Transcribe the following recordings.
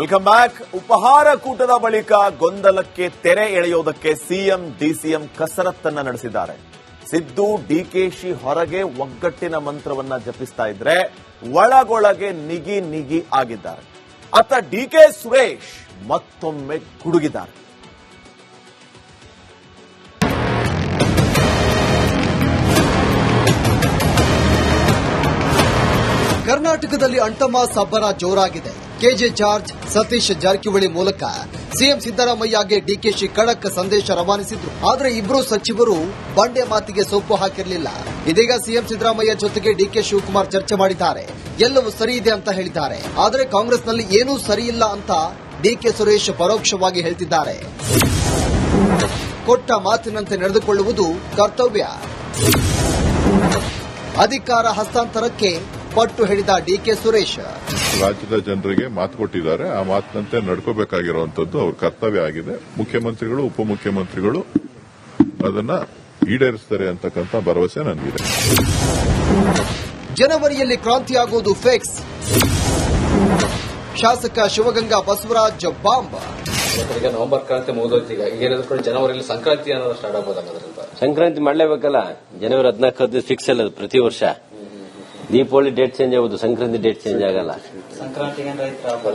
Welcome back. ಉಪಹಾರ ಕೂಟದ ಬಳಿಕ ಗೊಂದಲಕ್ಕೆ ತೆರೆ ಎಳೆಯೋದಕ್ಕೆ ಸಿಎಂ ಡಿಸಿಎಂ ಕಸರತ್ತನ್ನ ನಡೆಸಿದ್ದಾರೆ. ಸಿದ್ದು ಡಿಕೆಶಿ ಹೊರಗೆ ಒಗ್ಗಟ್ಟಿನ ಮಂತ್ರವನ್ನ ಜಪಿಸ್ತಾ ಇದ್ರೆ ಒಳಗೊಳಗೆ ನಿಗಿ ಆಗಿದ್ದಾರೆ. ಅತ್ತ ಡಿಕೆ ಸುರೇಶ್ ಮತ್ತೊಮ್ಮೆ ಗುಡುಗಿದ್ದಾರೆ. ಕರ್ನಾಟಕದಲ್ಲಿ ಅಂಟಮಾಸ್ ಅಬ್ಬರ ಜೋರಾಗಿದೆ. ಕೆಜೆ ಜಾರ್ಜ್, ಸತೀಶ್ ಜಾರಕಿಹೊಳಿ ಮೂಲಕ ಸಿಎಂ ಸಿದ್ದರಾಮಯ್ಯಗೆ ಡಿಕೆಶಿ ಖಡಕ್ ಸಂದೇಶ ರವಾನಿಸಿದ್ರು. ಆದರೆ ಇಬ್ಬರು ಸಚಿವರು ಬಂಡೆ ಮಾತಿಗೆ ಸೊಪ್ಪು ಹಾಕಿರಲಿಲ್ಲ. ಇದೀಗ ಸಿಎಂ ಸಿದ್ದರಾಮಯ್ಯ ಜೊತೆಗೆ ಡಿಕೆ ಶಿವಕುಮಾರ್ ಚರ್ಚೆ ಮಾಡಿದ್ದಾರೆ. ಎಲ್ಲವೂ ಸರಿ ಇದೆ ಅಂತ ಹೇಳಿದ್ದಾರೆ. ಆದರೆ ಕಾಂಗ್ರೆಸ್ನಲ್ಲಿ ಏನೂ ಸರಿಯಿಲ್ಲ ಅಂತ ಡಿಕೆ ಸುರೇಶ್ ಪರೋಕ್ಷವಾಗಿ ಹೇಳ್ತಿದ್ದಾರೆ. ಕೊಟ್ಟ ಮಾತಿನಂತೆ ನಡೆದುಕೊಳ್ಳುವುದು ಕರ್ತವ್ಯ. ಅಧಿಕಾರ ಹಸ್ತಾಂತರಕ್ಕೆ ಪಟ್ಟು ಹಿಡಿದ ಡಿಕೆ ಸುರೇಶ್. ರಾಜ್ಯದ ಜನರಿಗೆ ಮಾತು ಕೊಟ್ಟಿದ್ದಾರೆ. ಆ ಮಾತಿನಂತೆ ನಡ್ಕೋಬೇಕಾಗಿರುವಂತದ್ದು ಅವ್ರ ಕರ್ತವ್ಯ ಆಗಿದೆ. ಮುಖ್ಯಮಂತ್ರಿಗಳು, ಉಪಮುಖ್ಯಮಂತ್ರಿಗಳು ಅದನ್ನ ಈಡೇರಿಸ್ತಾರೆ ಅಂತಕ್ಕಂಥ ಭರವಸೆ ನನಗಿದೆ. ಜನವರಿಯಲ್ಲಿ ಕ್ರಾಂತಿಯಾಗುವುದು ಫಿಕ್ಸ್. ಶಾಸಕ ಶಿವಗಂಗಾ ಬಸವರಾಜ್ ಬಾಂಬ್. ಈಗ ನವೆಂಬರ್ ಕ್ರಾಂತಿ ಮುಗಿದೋಯ್ತು. ಈಗ ಏನಾದ್ರು ಜನವರಿಯಲ್ಲಿ ಸಂಕ್ರಾಂತಿ ಅನ್ನೋದು ಸ್ಟಾರ್ಟ್ ಆಗ್ಬೋದಾಗೋದ್ರಿಂದ ಸಂಕ್ರಾಂತಿ ಮಾಡಲೇಬೇಕಲ್ಲ. ಜನವರಿ 14 ಫಿಕ್ಸ್ ಅಲ್ಲ ಪ್ರತಿ ವರ್ಷ. ದೀಪಾವಳಿ ಡೇಟ್ ಚೇಂಜ್ ಆಗುದು, ಸಂಕ್ರಾಂತಿ ಡೇಟ್ ಚೇಂಜ್ ಆಗಲ್ಲ.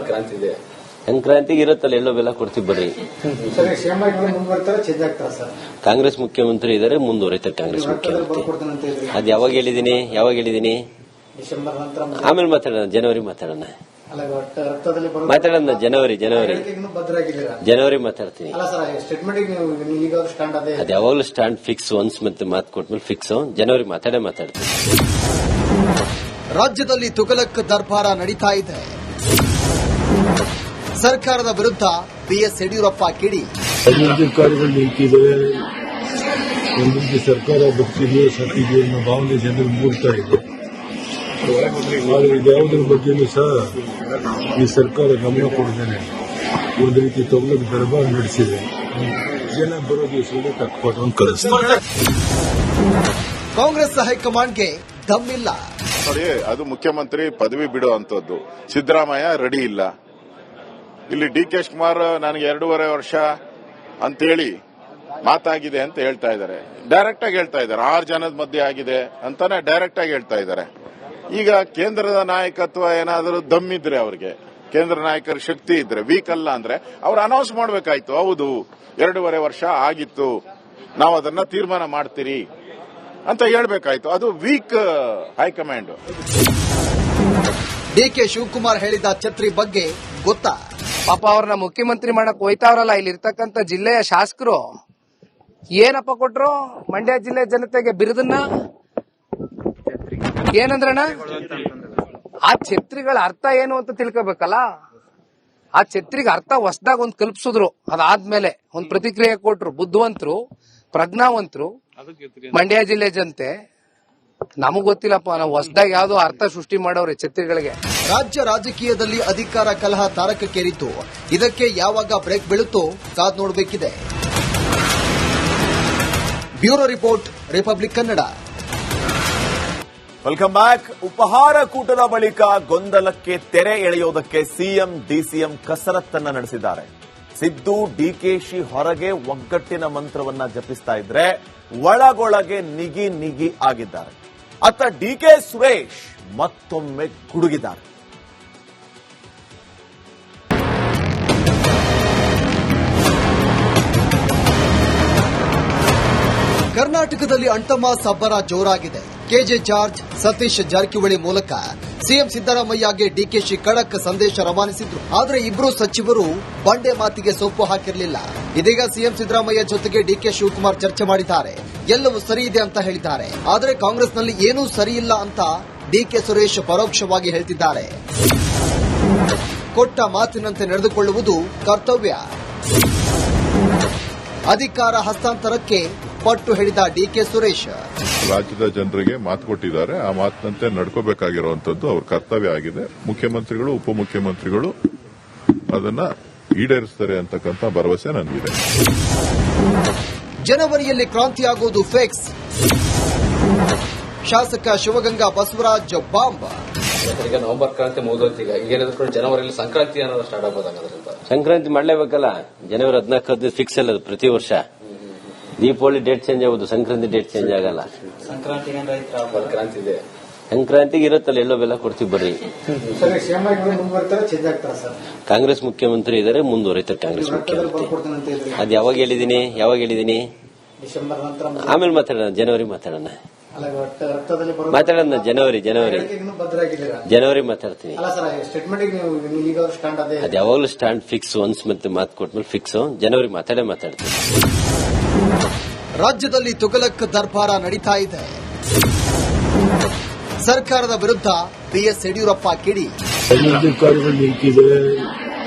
ಕ್ರಾಂತಿ ಇದೆ, ಸಂಕ್ರಾಂತಿಗೆ ಇರುತ್ತಲ್ಲ, ಎಲ್ಲೋ ಬೆಲ್ಲ ಕೊಡ್ತೀವಿ ಬರ್ರಿ. ಕಾಂಗ್ರೆಸ್ ಮುಖ್ಯಮಂತ್ರಿ ಇದ್ದಾರೆ, ಮುಂದುವರಿತಾರೆ ಕಾಂಗ್ರೆಸ್ ಮುಖ್ಯಮಂತ್ರಿ. ಅದು ಯಾವಾಗ ಹೇಳಿದೀನಿ ಆಮೇಲೆ ಮಾತಾಡೋಣ, ಜನವರಿ ಮಾತಾಡೋಣ. ಜನವರಿ ಮಾತಾಡ್ತೀನಿ. ಅದು ಯಾವಾಗಲೂ ಸ್ಟ್ಯಾಂಡ್ ಫಿಕ್ಸ್. ಒನ್ಸ್ ಮತ್ತೆ ಮಾತು ಕೊಟ್ಮೇಲೆ ಫಿಕ್ಸ್. ಜನವರಿ ಮಾತಾಡ್ತೀನಿ. ರಾಜ್ಯದಲ್ಲಿ ತುಗಲಕ್ ದರ್ಬಾರ ನಡೀತಾ ಇದೆ. ಸರ್ಕಾರದ ವಿರುದ್ಧ ಬಿಎಸ್ ಯಡಿಯೂರಪ್ಪ ಕಿಡಿ. ಅಧಿಕಾರಿಗಳು ನಿಂತಿದ್ದಾರೆ, ಒಂದೊಂದು ಸರ್ಕಾರ ಬರ್ತಿದೆ ಸತ್ತಿದೆ ಅನ್ನೋ ಭಾವನೆ ಜನರು ಮೂಡ್ತಾ ಇದೆ. ಆದರೆ ಇದ್ಯಾವುದ್ರ ಬಗ್ಗೆನೂ ಸಹ ಈ ಸರ್ಕಾರ ಗಮನ ಕೊಡದೇನೆ ಒಂದು ರೀತಿ ತುಗಲಕ್ ದರ್ಬಾರ್ ನಡೆಸಿದೆ. ಜನ ಬರೋದು ಸುಳ್ಳು ತಕ್ಕೋದು ಅಂತ ಕಳಿಸ್ತಾರೆ. ಕಾಂಗ್ರೆಸ್ ಹೈಕಮಾಂಡ್ಗೆ ದಮ್ಮಿಲ್ಲ. ನೋಡಿ, ಅದು ಮುಖ್ಯಮಂತ್ರಿ ಪದವಿ ಬಿಡೋ ಅಂತದ್ದು. ಸಿದ್ದರಾಮಯ್ಯ ರೆಡಿ ಇಲ್ಲ. ಇಲ್ಲಿ ಡಿಕೆ ಶಿವಕುಮಾರ್ ನನಗೆ 2.5 ವರ್ಷ ಅಂತೇಳಿ ಮಾತಾಗಿದೆ ಅಂತ ಹೇಳ್ತಾ ಇದ್ದಾರೆ. ಡೈರೆಕ್ಟ್ ಆಗಿ ಹೇಳ್ತಾ ಇದ್ದಾರೆ. 6 ಜನದ ಮಧ್ಯೆ ಆಗಿದೆ ಅಂತಾನೆ ಡೈರೆಕ್ಟ್ ಆಗಿ ಹೇಳ್ತಾ ಇದ್ದಾರೆ. ಈಗ ಕೇಂದ್ರದ ನಾಯಕತ್ವ ಏನಾದರೂ ದಮ್ಮಿದ್ರೆ, ಅವರಿಗೆ ಕೇಂದ್ರ ನಾಯಕರ ಶಕ್ತಿ ಇದ್ರೆ, ವೀಕ್ ಅಲ್ಲ ಅಂದ್ರೆ ಅವ್ರು ಅನೌನ್ಸ್ ಮಾಡಬೇಕಾಯ್ತು. ಹೌದು, 2.5 ವರ್ಷ ಆಗಿತ್ತು, ನಾವು ಅದನ್ನ ತೀರ್ಮಾನ ಮಾಡ್ತೀರಿ ಅಂತ ಹೇಳ್ಬೇಕಾಯ್ತು. ಅದು ವೀಕ್ ಹೈಕಮಾಂಡ್. ಡಿಕೆ ಶಿವಕುಮಾರ್ ಹೇಳಿದ ಛತ್ರಿ ಬಗ್ಗೆ ಗೊತ್ತಾ? ಪಾಪ ಅವ್ರನ್ನ ಮುಖ್ಯಮಂತ್ರಿ ಮಾಡಕ್ ಹೋಯ್ತಾವ್ರಲ್ಲ, ಇಲ್ಲಿ ಇರ್ತಕ್ಕಂಥ ಜಿಲ್ಲೆಯ ಶಾಸಕರು ಏನಪ್ಪ ಕೊಟ್ರು ಮಂಡ್ಯ ಜಿಲ್ಲೆ ಜನತೆಗೆ ಬಿರುದನ್ನ? ಏನಂದ್ರಣ್ಣ? ಆ ಛತ್ರಿಗಳ ಅರ್ಥ ಏನು ಅಂತ ತಿಳ್ಕೋಬೇಕಲ್ಲ. ಆ ಛತ್ರಿಗೆ ಅರ್ಥ ಹೊಸದಾಗ ಒಂದ್ ಕಲ್ಪಿಸಿದ್ರು. ಅದಾದ್ಮೇಲೆ ಒಂದ್ ಪ್ರತಿಕ್ರಿಯೆ ಕೊಟ್ರು. ಬುದ್ಧಿವಂತರು, ಪ್ರಜ್ಞಾವಂತರು ಮಂಡ್ಯ ಜಿಲ್ಲೆ ಜನತೆ. ನಮಗ್ ಗೊತ್ತಿಲ್ಲಪ್ಪ, ನಾವು ಹೊಸದಾಗಿ ಯಾವ್ದೋ ಅರ್ಥ ಸೃಷ್ಟಿ ಮಾಡೋರೆ ಛತ್ರಿಗಳಿಗೆ. ರಾಜ್ಯ ರಾಜಕೀಯದಲ್ಲಿ ಅಧಿಕಾರ ಕಲಹ ತಾರಕಕ್ಕೇರಿತ್ತು. ಇದಕ್ಕೆ ಯಾವಾಗ ಬ್ರೇಕ್ ಬೀಳುತ್ತೋ ಕಾದ್ ನೋಡಬೇಕಿದೆ. Bureau report, Republic Kannada. Welcome back. ಉಪಹಾರ ಕೂಟದ ಬಳಿಕ ಗೊಂದಲಕ್ಕೆ ತೆರೆ ಎಳೆಯೋದಕ್ಕೆ ಸಿಎಂ ಡಿಸಿಎಂ ಕಸರತ್ತನ್ನ ನಡೆಸಿದ್ದಾರೆ. ಸಿದ್ದು ಡಿಕೆಶಿ ಹೊರಗೆ ಒಗ್ಗಟ್ಟಿನ ಮಂತ್ರವನ್ನ ಜಪಿಸ್ತಾ ಇದ್ರೆ ಒಳಗೊಳಗೆ ನಿಗಿ ಆಗಿದ್ದಾರೆ. ಅತ್ತ ಡಿಕೆ ಸುರೇಶ್ ಮತ್ತೊಮ್ಮೆ ಗುಡುಗಿದ್ದಾರೆ. ಕರ್ನಾಟಕದಲ್ಲಿ ಅಂಟಮಾಸ್ ಅಬ್ಬರ ಜೋರಾಗಿದೆ. ಕೆಜೆ ಜಾರ್ಜ್, ಸತೀಶ್ ಜಾರಕಿಹೊಳಿ ಮೂಲಕ ಸಿಎಂ ಸಿದ್ದರಾಮಯ್ಯಗೆ ಡಿಕೆಶಿ ಖಡಕ್ ಸಂದೇಶ ರವಾನಿಸಿದ್ರು. ಆದರೆ ಇಬ್ಬರು ಸಚಿವರು ಬಂಡೆ ಮಾತಿಗೆ ಸೊಪ್ಪು ಹಾಕಿರಲಿಲ್ಲ. ಇದೀಗ ಸಿಎಂ ಸಿದ್ದರಾಮಯ್ಯ ಜೊತೆಗೆ ಡಿಕೆ ಶಿವಕುಮಾರ್ ಚರ್ಚೆ ಮಾಡಿದ್ದಾರೆ. ಎಲ್ಲವೂ ಸರಿ ಇದೆ ಅಂತ ಹೇಳಿದ್ದಾರೆ. ಆದರೆ ಕಾಂಗ್ರೆಸ್ನಲ್ಲಿ ಏನೂ ಸರಿಯಿಲ್ಲ ಅಂತ ಡಿಕೆ ಸುರೇಶ್ ಪರೋಕ್ಷವಾಗಿ ಹೇಳ್ತಿದ್ದಾರೆ. ಕೊಟ್ಟ ಮಾತಿನಂತೆ ನಡೆದುಕೊಳ್ಳುವುದು ಕರ್ತವ್ಯ. ಅಧಿಕಾರ ಹಸ್ತಾಂತರಕ್ಕೆ ಪಟ್ಟು ಹಿಡಿದ ಡಿಕೆ ಸುರೇಶ್. ರಾಜ್ಯದ ಜನರಿಗೆ ಮಾತು ಕೊಟ್ಟಿದ್ದಾರೆ. ಆ ಮಾತಿನಂತೆ ನಡ್ಕೋಬೇಕಾಗಿರುವಂತದ್ದು ಅವ್ರ ಕರ್ತವ್ಯ ಆಗಿದೆ. ಮುಖ್ಯಮಂತ್ರಿಗಳು, ಉಪಮುಖ್ಯಮಂತ್ರಿಗಳು ಅದನ್ನ ಈಡೇರಿಸ್ತಾರೆ ಅಂತಕ್ಕಂಥ ಭರವಸೆ ನನಗಿದೆ. ಜನವರಿಯಲ್ಲಿ ಕ್ರಾಂತಿಯಾಗುವುದು ಫಿಕ್ಸ್. ಶಾಸಕ ಶಿವಗಂಗಾ ಬಸವರಾಜ್ ಬಾಂಬ್. ಈಗ ನವೆಂಬರ್ ಕ್ರಾಂತಿ ಮುಗಿದೋಯ್ತು. ಈಗ ಏನಾದ್ರು ಜನವರಿಯಲ್ಲಿ ಸಂಕ್ರಾಂತಿ ಅನ್ನೋದು ಸ್ಟಾರ್ಟ್ ಆಗ್ಬೋದಾಗೋದ್ರಿಂದ ಸಂಕ್ರಾಂತಿ ಮಾಡ್ಲೇಬೇಕಲ್ಲ. ಜನವರಿ 14 ಫಿಕ್ಸ್ ಅಲ್ಲ ಪ್ರತಿ ವರ್ಷ. ದೀಪಾವಳಿ ಡೇಟ್ ಚೇಂಜ್ ಆಗುದು, ಸಂಕ್ರಾಂತಿ ಡೇಟ್ ಚೇಂಜ್ ಆಗಲ್ಲ. ಸಂಕ್ರಾಂತಿ ಇದೆ. ಸಂಕ್ರಾಂತಿಗೆ ಇರುತ್ತಲ್ಲ, ಎಲ್ಲೋ ಬೆಲ್ಲ ಕೊಡ್ತೀವಿ ಬರ್ರಿ. ಕಾಂಗ್ರೆಸ್ ಮುಖ್ಯಮಂತ್ರಿ ಇದಾರೆ, ಮುಂದುವರಿತಾರೆ ಕಾಂಗ್ರೆಸ್ ಮುಖ್ಯಮಂತ್ರಿ. ಅದು ಯಾವಾಗ ಹೇಳಿದೀನಿ ಆಮೇಲೆ ಮಾತಾಡೋಣ, ಜನವರಿ ಮಾತಾಡೋಣ. ಜನವರಿ ಮಾತಾಡ್ತೀನಿ. ಅದು ಯಾವಾಗಲೂ ಸ್ಟ್ಯಾಂಡ್ ಫಿಕ್ಸ್. ಒನ್ಸ್ ಮತ್ತೆ ಮಾತು ಕೊಟ್ಮೇಲೆ ಫಿಕ್ಸ್. ಜನವರಿ ಮಾತಾಡ್ತೀನಿ. ರಾಜ್ಯದಲ್ಲಿ ತುಗಲಕ್ ದರ್ಬಾರ ನಡೀತಾ ಇದೆ. ಸರ್ಕಾರದ ವಿರುದ್ಧ ಬಿಎಸ್ ಯಡಿಯೂರಪ್ಪ ಕಿಡಿ. ಅಧಿಕಾರಿಗಳು ನಿಂತಿದೆ,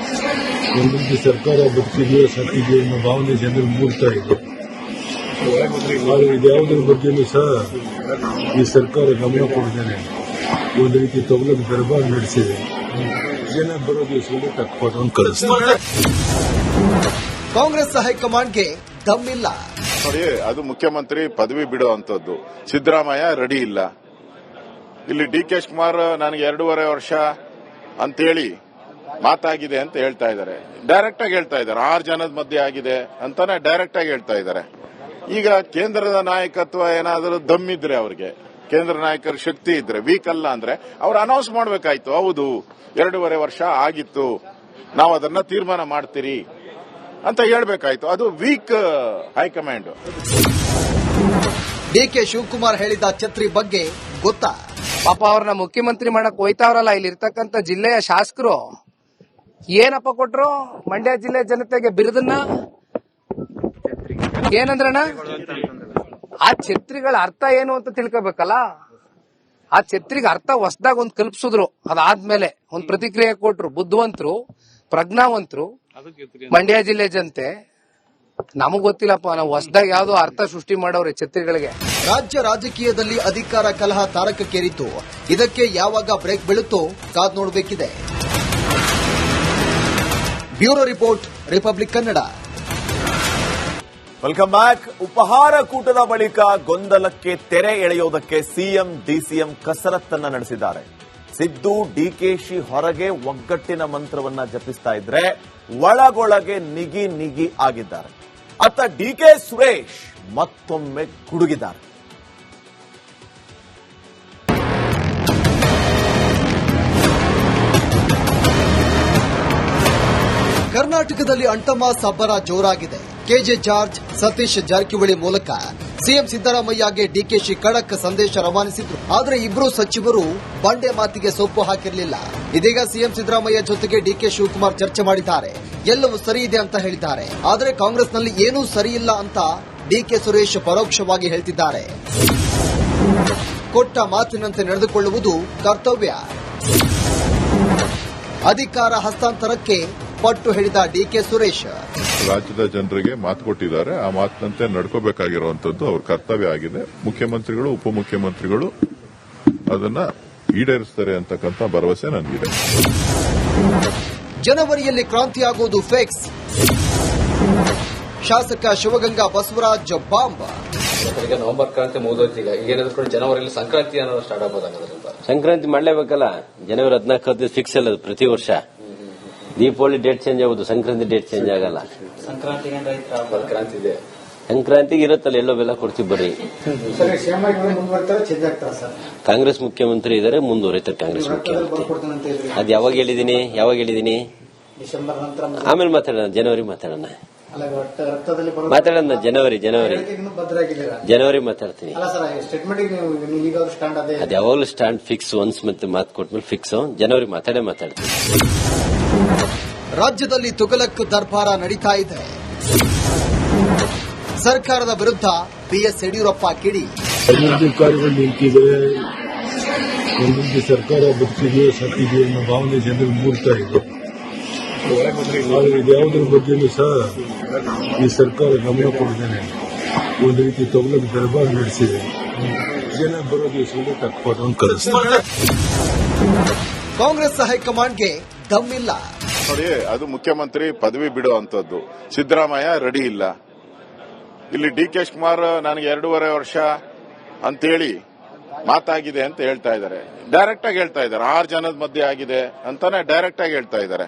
ಒಂದು ರೀತಿ ಸರ್ಕಾರ ಬದುಕಿದೆಯೋ ಸತ್ತಿದೆಯೋ ಅನ್ನೋ ಭಾವನೆ ಜನರು ಮೂಡ್ತಾ ಇದೆ. ಆದರೆ ಇದ್ಯಾವುದ್ರ ಬಗ್ಗೆನೂ ಸಹ ಈ ಸರ್ಕಾರ ಗಮನ ಕೊಡ್ತೇನೆ ಒಂದು ರೀತಿ ತುಗಲಕ್ ದರ್ಬಾರ್ ನಡೆಸಿದೆ. ಜನ ಬರೋ ದಿವಸದಲ್ಲಿ ತಕ್ಕೋದನ್ನು ಕಳಿಸ್ತಾರೆ. ಕಾಂಗ್ರೆಸ್ ಹೈಕಮಾಂಡ್ಗೆ ದಮ್ಮಿಲ್ಲ. ನೋಡಿ, ಅದು ಮುಖ್ಯಮಂತ್ರಿ ಪದವಿ ಬಿಡುವಂತದ್ದು. ಸಿದ್ದರಾಮಯ್ಯ ರೆಡಿ ಇಲ್ಲ. ಇಲ್ಲಿ ಡಿ.ಕೆ. ಶಿವಕುಮಾರ್ ನನಗೆ 2.5 ವರ್ಷ ಅಂತೇಳಿ ಮಾತಾಗಿದೆ ಅಂತ ಹೇಳ್ತಾ ಇದ್ದಾರೆ. ಡೈರೆಕ್ಟ್ ಆಗಿ ಹೇಳ್ತಾ ಇದ್ದಾರೆ, 6 ಜನದ ಮಧ್ಯೆ ಆಗಿದೆ ಅಂತಾನೆ ಡೈರೆಕ್ಟ್ ಆಗಿ ಹೇಳ್ತಾ ಇದ್ದಾರೆ. ಈಗ ಕೇಂದ್ರದ ನಾಯಕತ್ವ ಏನಾದರೂ ದಮ್ಮಿದ್ರೆ, ಅವ್ರಿಗೆ ಕೇಂದ್ರ ನಾಯಕರ ಶಕ್ತಿ ಇದ್ರೆ, ವೀಕ್ ಅಲ್ಲ ಅಂದ್ರೆ ಅವ್ರು ಅನೌನ್ಸ್ ಮಾಡಬೇಕಾಯ್ತು. ಹೌದು 2.5 ವರ್ಷ ಆಗಿತ್ತು, ನಾವು ಅದನ್ನ ತೀರ್ಮಾನ ಮಾಡ್ತೀರಿ ಅಂತ ಹೇಳ್ಬೇಕಾಯ್ತು. ಅದು ವೀಕ್ ಹೈಕಮಾಂಡ್. ಡಿಕೆ ಶಿವಕುಮಾರ್ ಹೇಳಿದ ಛತ್ರಿ ಬಗ್ಗೆ ಗೊತ್ತಾ? ಪಾಪ ಅವ್ರನ್ನ ಮುಖ್ಯಮಂತ್ರಿ ಮಾಡಕ್ ಹೋಯ್ತಾವ್ರಲ್ಲ, ಇಲ್ಲಿ ಇರ್ತಕ್ಕಂಥ ಜಿಲ್ಲೆಯ ಶಾಸಕರು ಏನಪ್ಪ ಕೊಟ್ರು ಮಂಡ್ಯ ಜಿಲ್ಲೆ ಜನತೆಗೆ ಬಿರುದನ್ನ? ಏನಂದ್ರಣ್ಣ, ಆ ಛತ್ರಿಗಳ ಅರ್ಥ ಏನು ಅಂತ ತಿಳ್ಕೋಬೇಕಲ್ಲ. ಆ ಛತ್ರಿಗೆ ಅರ್ಥ ಹೊಸದಾಗ ಒಂದ್ ಕಲ್ಪಿಸಿದ್ರು, ಅದಾದ್ಮೇಲೆ ಒಂದ್ ಪ್ರತಿಕ್ರಿಯೆ ಕೊಟ್ರು. ಬುದ್ಧಿವಂತರು, ಪ್ರಜ್ಞಾವಂತರು ಮಂಡ್ಯ ಜಿಲ್ಲೆ ಜನತೆ. ನಮಗ್ ಗೊತ್ತಿಲ್ಲಪ್ಪ, ನಾವು ಹೊಸದಾಗಿ ಯಾವ್ದೋ ಅರ್ಥ ಸೃಷ್ಟಿ ಮಾಡೋರೆ ಛತ್ರಿಗಳಿಗೆ. ರಾಜ್ಯ ರಾಜಕೀಯದಲ್ಲಿ ಅಧಿಕಾರ ಕಲಹ ತಾರಕಕ್ಕೇರಿತು. ಇದಕ್ಕೆ ಯಾವಾಗ ಬ್ರೇಕ್ ಬೀಳುತ್ತೋ ಕಾದ್ ನೋಡಬೇಕಿದೆ. Bureau report, Republic Kannada. Welcome back. ಉಪಹಾರ ಕೂಟದ ಬಳಿಕ ಗೊಂದಲಕ್ಕೆ ತೆರೆ ಎಳೆಯೋದಕ್ಕೆ ಸಿಎಂ ಡಿಸಿಎಂ ಕಸರತ್ತನ್ನ ನಡೆಸಿದ್ದಾರೆ. ಸಿದ್ದು ಡಿಕೆಶಿ ಹೊರಗೆ ಒಗ್ಗಟ್ಟಿನ ಮಂತ್ರವನ್ನ ಜಪಿಸ್ತಾ ಇದ್ರೆ ಒಳಗೊಳಗೆ ನಿಗಿ ಆಗಿದ್ದಾರೆ. ಅತ್ತ ಡಿಕೆ ಸುರೇಶ್ ಮತ್ತೊಮ್ಮೆ ಗುಡುಗಿದ್ದಾರೆ. ಕರ್ನಾಟಕದಲ್ಲಿ ಅಂಟಮಾಸ್ ಅಬ್ಬರ ಜೋರಾಗಿದೆ. ಕೆಜೆ ಜಾರ್ಜ್, ಸತೀಶ್ ಜಾರಕಿಹೊಳಿ ಮೂಲಕ ಸಿಎಂ ಸಿದ್ದರಾಮಯ್ಯಗೆ ಡಿಕೆಶಿ ಖಡಕ್ ಸಂದೇಶ ರವಾನಿಸಿದ್ರು. ಆದರೆ ಇಬ್ಬರು ಸಚಿವರು ಬಂಡೆ ಮಾತಿಗೆ ಸೊಪ್ಪು ಹಾಕಿರಲಿಲ್ಲ. ಇದೀಗ ಸಿಎಂ ಸಿದ್ದರಾಮಯ್ಯ ಜೊತೆಗೆ ಡಿಕೆ ಶಿವಕುಮಾರ್ ಚರ್ಚೆ ಮಾಡಿದ್ದಾರೆ. ಎಲ್ಲವೂ ಸರಿ ಇದೆ ಅಂತ ಹೇಳಿದ್ದಾರೆ. ಆದರೆ ಕಾಂಗ್ರೆಸ್ನಲ್ಲಿ ಏನೂ ಸರಿಯಿಲ್ಲ ಅಂತ ಡಿಕೆ ಸುರೇಶ್ ಪರೋಕ್ಷವಾಗಿ ಹೇಳ್ತಿದ್ದಾರೆ. ಕೊಟ್ಟ ಮಾತಿನಂತೆ ನಡೆದುಕೊಳ್ಳುವುದು ಕರ್ತವ್ಯ. ಅಧಿಕಾರ ಹಸ್ತಾಂತರಕ್ಕೆ ಪಟ್ಟು ಹಿಡಿದ ಡಿಕೆ ಸುರೇಶ್. ರಾಜ್ಯದ ಜನರಿಗೆ ಮಾತು ಕೊಟ್ಟಿದ್ದಾರೆ, ಆ ಮಾತಿನಂತೆ ನಡ್ಕೋಬೇಕಾಗಿರುವಂತದ್ದು ಅವ್ರ ಕರ್ತವ್ಯ ಆಗಿದೆ. ಮುಖ್ಯಮಂತ್ರಿಗಳು, ಉಪಮುಖ್ಯಮಂತ್ರಿಗಳು ಅದನ್ನ ಈಡೇರಿಸ್ತಾರೆ ಅಂತಕ್ಕಂಥ ಭರವಸೆ ನನಗಿದೆ. ಜನವರಿಯಲ್ಲಿ ಕ್ರಾಂತಿಯಾಗುವುದು ಫಿಕ್ಸ್. ಶಾಸಕ ಶಿವಗಂಗಾ ಬಸವರಾಜ್ ಬಾಂಬ್. ಈಗ ನವೆಂಬರ್ ಕ್ರಾಂತಿ ಮುಗಿದೋಯ್ತು. ಈಗ ಏನಾದ್ರು ಜನವರಿಯಲ್ಲಿ ಸಂಕ್ರಾಂತಿ ಅನ್ನೋದು ಸ್ಟಾರ್ಟ್ ಆಗ್ಬೋದಾಗೋದ್ರಿಂದ ಸಂಕ್ರಾಂತಿ ಮಾಡ್ಲೇಬೇಕಲ್ಲ. ಜನವರಿ 14 ಫಿಕ್ಸ್ ಅಲ್ಲ ಪ್ರತಿ ವರ್ಷ. ದೀಪಾವಳಿ ಡೇಟ್ ಚೇಂಜ್ ಆಗುದು, ಸಂಕ್ರಾಂತಿ ಡೇಟ್ ಚೇಂಜ್ ಆಗಲ್ಲ. ಸಂಕ್ರಾಂತಿ ಇದೆ. ಸಂಕ್ರಾಂತಿಗೆ ಇರುತ್ತಲ್ಲ, ಎಲ್ಲೋ ಬೆಲ್ಲ ಕೊಡ್ತೀವಿ ಬರ್ರಿ. ಕಾಂಗ್ರೆಸ್ ಮುಖ್ಯಮಂತ್ರಿ ಇದಾರೆ, ಮುಂದುವರಿತಾರೆ ಕಾಂಗ್ರೆಸ್ ಮುಖ್ಯಮಂತ್ರಿ. ಅದು ಯಾವಾಗ ಹೇಳಿದೀನಿ ಆಮೇಲೆ ಮಾತಾಡೋಣ, ಜನವರಿ ಮಾತಾಡೋಣ. ಜನವರಿ ಮಾತಾಡ್ತೀನಿ. ಅದು ಯಾವಾಗಲೂ ಸ್ಟ್ಯಾಂಡ್ ಫಿಕ್ಸ್. ಒನ್ಸ್ ಮತ್ತೆ ಮಾತು ಕೊಟ್ಮೇಲೆ ಫಿಕ್ಸ್. ಜನವರಿ ಮಾತಾಡ್ತೀನಿ. ರಾಜ್ಯದಲ್ಲಿ ತುಗಲಕ್ ದರ್ಬಾರ ನಡೀತಾ ಇದೆ. ಸರ್ಕಾರದ ವಿರುದ್ಧ ಬಿಎಸ್ ಯಡಿಯೂರಪ್ಪ ಕಿಡಿ. ಅಧಿಕಾರಿಗಳು ನಿಂತಿದೆ, ಒಂದು ರೀತಿ ಸರ್ಕಾರ ಬದುಕಿದೆಯೋ ಸತ್ತಿದೆಯೋ ಅನ್ನೋ ಭಾವನೆ ಜನರು ಮೂಡ್ತಾ ಇದೆ. ಆದರೆ ಇದ್ಯಾವುದ್ರ ಬಗ್ಗೆನೂ ಸಹ ಈ ಸರ್ಕಾರ ಗಮನ ಕೊಡ್ತೇನೆ ಒಂದು ರೀತಿ ತುಗಲಕ್ ದರ್ಬಾರ್ ನಡೆಸಿದೆ. ಜನ ಬರೋ ದಿವಸದಲ್ಲಿ ತಕ್ಕೋದನ್ನು ಕಳಿಸ್ತಾರೆ. ಕಾಂಗ್ರೆಸ್ ಹೈಕಮಾಂಡ್ಗೆ ದಮ್ಮಿಲ್ಲ. ನೋಡಿ, ಅದು ಮುಖ್ಯಮಂತ್ರಿ ಪದವಿ ಬಿಡುವಂತದ್ದು. ಸಿದ್ದರಾಮಯ್ಯ ರೆಡಿ ಇಲ್ಲ. ಇಲ್ಲಿ ಡಿ.ಕೆ. ಶಿವಕುಮಾರ್ ನನಗೆ 2.5 ವರ್ಷ ಅಂತೇಳಿ ಮಾತಾಗಿದೆ ಅಂತ ಹೇಳ್ತಾ ಇದ್ದಾರೆ. ಡೈರೆಕ್ಟ್ ಆಗಿ ಹೇಳ್ತಾ ಇದ್ದಾರೆ 6 ಜನದ ಮಧ್ಯೆ ಆಗಿದೆ ಅಂತಾನೆ ಡೈರೆಕ್ಟ್ ಆಗಿ ಹೇಳ್ತಾ ಇದ್ದಾರೆ.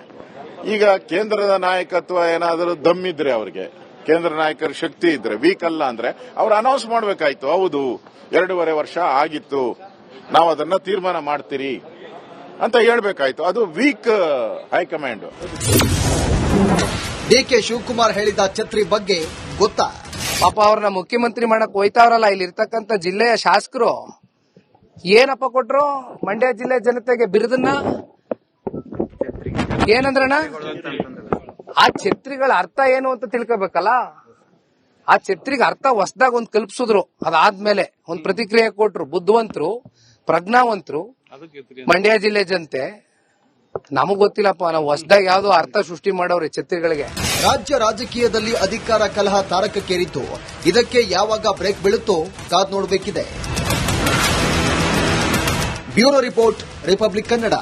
ಈಗ ಕೇಂದ್ರದ ನಾಯಕತ್ವ ಏನಾದರೂ ದಮ್ಮಿದ್ರೆ ಅವ್ರಿಗೆ, ಕೇಂದ್ರ ನಾಯಕರ ಶಕ್ತಿ ಇದ್ರೆ, ವೀಕ್ ಅಲ್ಲ ಅಂದ್ರೆ ಅವ್ರು ಅನೌನ್ಸ್ ಮಾಡಬೇಕಾಯ್ತು. ಹೌದು 2.5 ವರ್ಷ ಆಗಿತ್ತು, ನಾವು ಅದನ್ನ ತೀರ್ಮಾನ ಮಾಡ್ತೀರಿ ಅಂತ ಹೇಳ್ಬೇಕಾಯ್ತು. ಅದು ವೀಕ್ ಹೈಕಮಾಂಡ್. ಡಿಕೆ ಶಿವಕುಮಾರ್ ಹೇಳಿದ ಛತ್ರಿ ಬಗ್ಗೆ ಗೊತ್ತಾ? ಪಾಪ ಅವ್ರನ್ನ ಮುಖ್ಯಮಂತ್ರಿ ಮಾಡಕ್ ಹೋಯ್ತಾವ್ರಲ್ಲ, ಇಲ್ಲಿ ಇರ್ತಕ್ಕಂಥ ಜಿಲ್ಲೆಯ ಶಾಸಕರು ಏನಪ್ಪ ಕೊಟ್ರು ಮಂಡ್ಯ ಜಿಲ್ಲೆ ಜನತೆಗೆ ಬಿರುದನ್ನ? ಏನಂದ್ರಣ್ಣ? ಆ ಛತ್ರಿಗಳ ಅರ್ಥ ಏನು ಅಂತ ತಿಳ್ಕೋಬೇಕಲ್ಲ. ಆ ಛತ್ರಿಗೆ ಅರ್ಥ ಹೊಸದಾಗ ಒಂದ್ ಕಲ್ಪಿಸಿದ್ರು, ಅದಾದ್ಮೇಲೆ ಒಂದ್ ಪ್ರತಿಕ್ರಿಯೆ ಕೊಟ್ರು ಬುದ್ಧಿವಂತರು, ಪ್ರಜ್ಞಾವಂತರು ಮಂಡ್ಯ ಜಿಲ್ಲೆ ಜನತೆ. ನಮಗ್ ಗೊತ್ತಿಲ್ಲಪ್ಪ, ನಾವು ಹೊಸದಾಗಿ ಯಾವ್ದೋ ಅರ್ಥ ಸೃಷ್ಟಿ ಮಾಡೋರಿ ಛತ್ರಿಗಳಿಗೆ. ರಾಜ್ಯ ರಾಜಕೀಯದಲ್ಲಿ ಅಧಿಕಾರ ಕಲಹ ತಾರಕಕ್ಕೇರಿತ್ತು. ಇದಕ್ಕೆ ಯಾವಾಗ ಬ್ರೇಕ್ ಬೀಳುತ್ತೋ ಕಾದ್ ನೋಡಬೇಕಿದೆ. Bureau report, Republic Kannada.